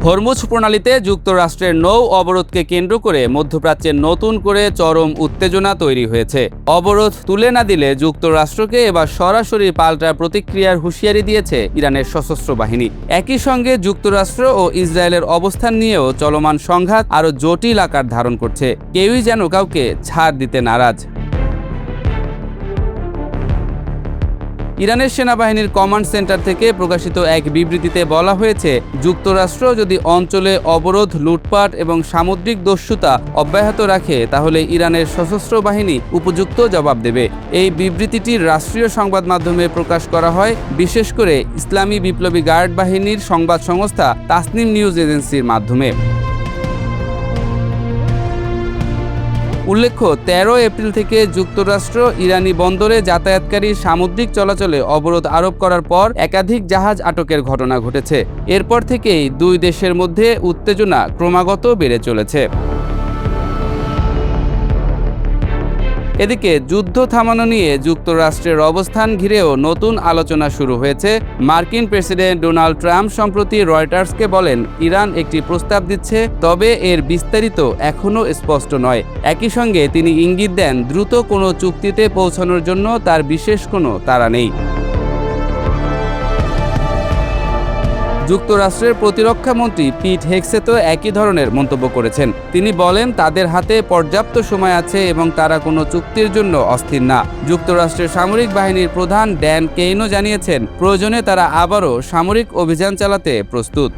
Hormuz প্রণালীতে যুক্তরাষ্ট্রের নৌ অবরোধকে কেন্দ্র করে মধ্যপ্রাচ্যে নতুন করে চরম উত্তেজনা তৈরি হয়েছে। অবরোধ তুলে না দিলে যুক্তরাষ্ট্রকে এবার সরাসরি পাল্টা প্রতিক্রিয়ার হুঁশিয়ারি দিয়েছে ইরানের সশস্ত্র বাহিনী। একই সঙ্গে যুক্তরাষ্ট্র ও ইসরায়েলের অবস্থান নিয়েও চলমান সংঘাত আরও জটিল আকার ধারণ করছে। কেউই যেন কাউকে ছাড় দিতে নারাজ। ইরানের সেনাবাহিনীর কমান্ড সেন্টার থেকে প্রকাশিত এক বিবৃতিতে বলা হয়েছে, যুক্তরাষ্ট্র যদি অঞ্চলে অবরোধ, লুটপাট এবং সামুদ্রিক দস্যুতা অব্যাহত রাখে তাহলে ইরানের সশস্ত্র বাহিনী উপযুক্ত জবাব দেবে। এই বিবৃতিটি রাষ্ট্রীয় সংবাদ মাধ্যমে প্রকাশ করা হয়, বিশেষ করে ইসলামী বিপ্লবী গার্ড বাহিনীর সংবাদ সংস্থা তাসনিম নিউজ এজেন্সির মাধ্যমে। উল্লেখ্য, 13 এপ্রিল থেকে যুক্তরাষ্ট্র ইরানি বন্দরে যাতায়াতকারী সামুদ্রিক চলাচলে অবরোধ আরোপ করার পর একাধিক জাহাজ আটকের ঘটনা ঘটেছে। এরপর থেকেই দুই দেশের মধ্যে উত্তেজনা ক্রমাগত বেড়ে চলেছে। এদিকে যুদ্ধ থামানো নিয়ে যুক্তরাষ্ট্রের অবস্থান ঘিরেও নতুন আলোচনা শুরু হয়েছে। মার্কিন প্রেসিডেন্ট ডোনাল্ড ট্রাম্প সম্প্রতি রয়টার্সকে বলেন, ইরান একটি প্রস্তাব দিচ্ছে, তবে এর বিস্তারিত এখনও স্পষ্ট নয়। একই সঙ্গে তিনি ইঙ্গিত দেন, দ্রুত কোনো চুক্তিতে পৌঁছানোর জন্য তার বিশেষ কোনো তাড়া নেই। যুক্তরাষ্ট্রের প্রতিরক্ষা মন্ত্রী পিট হেগসেথও একই ধরনের মন্তব্য করেছেন। তিনি বলেন, তাদের হাতে পর্যাপ্ত সময় আছে এবং তারা কোনো চুক্তির জন্য অস্থির না। যুক্তরাষ্ট্রের সামরিক বাহিনীর প্রধান ড্যান কেইনও জানিয়েছেন, প্রয়োজনে তারা আবারও সামরিক অভিযান চালাতে প্রস্তুত।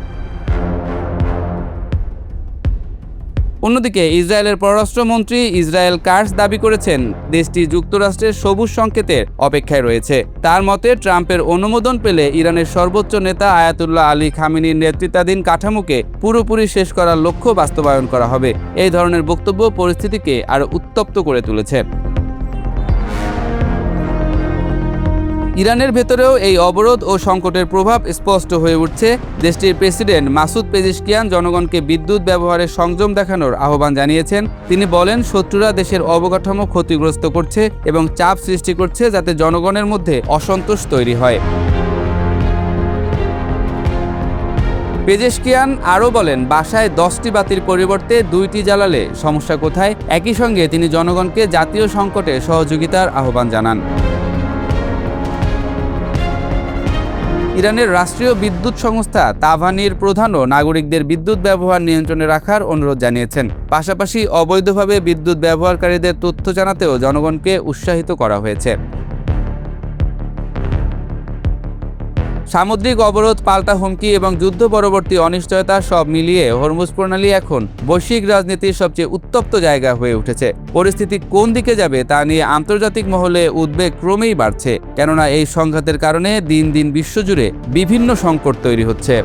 অন্যদিকে ইসরায়েলের পররাষ্ট্রমন্ত্রী ইসরায়েল কাটজ দাবি করেছেন, দেশটি যুক্তরাষ্ট্রের সবুজ সংকেতের অপেক্ষায় রয়েছে। তার মতে, ট্রাম্পের অনুমোদন পেলে ইরানের সর্বোচ্চ নেতা আয়াতুল্লাহ আলী খামেনির নেতৃত্বাধীন কাঠামোকে পুরোপুরি শেষ করার লক্ষ্য বাস্তবায়ন করা হবে। এই ধরনের বক্তব্য পরিস্থিতিকে আরও উত্তপ্ত করে তুলেছে। ইরানের ভেতরেও এই অবরোধ ও সংকটের প্রভাব স্পষ্ট হয়ে উঠছে। দেশটির প্রেসিডেন্ট মাসুদ পেজেশকিয়ান জনগণকে বিদ্যুৎ ব্যবহারে সংযম দেখানোর আহ্বান জানিয়েছেন। তিনি বলেন, শত্রুরা দেশের অবকাঠামো ক্ষতিগ্রস্ত করছে এবং চাপ সৃষ্টি করছে যাতে জনগণের মধ্যে অসন্তোষ তৈরি হয়। পেজেশকিয়ান আরও বলেন, বাসায় 10টি বাতির পরিবর্তে 2টি জ্বালালে সমস্যা কোথায়? একই সঙ্গে তিনি জনগণকে জাতীয় সংকটে সহযোগিতার আহ্বান জানান। ইরানের রাষ্ট্রীয় বিদ্যুৎ সংস্থা তাভানির প্রধানও নাগরিকদের বিদ্যুৎ ব্যবহার নিয়ন্ত্রণে রাখার অনুরোধ জানিয়েছেন। পাশাপাশি অবৈধভাবে বিদ্যুৎ ব্যবহারকারীদের তথ্য জানাতেও জনগণকে উৎসাহিত করা হয়েছে। সামুদ্রিক অবরোধ, পাল্টা হুমকি এবং যুদ্ধ পরবর্তী অনিশ্চয়তা সব মিলিয়ে হরমুজ প্রণালী এখন বৈশ্বিক রাজনীতির সবচেয়ে উত্তপ্ত জায়গা হয়ে উঠেছে। পরিস্থিতি কোন দিকে যাবে তা নিয়ে আন্তর্জাতিক মহলে উদ্বেগ ক্রমেই বাড়ছে, কেননা এই সংঘাতের কারণে দিন দিন বিশ্বজুড়ে বিভিন্ন সংকট তৈরি হচ্ছে।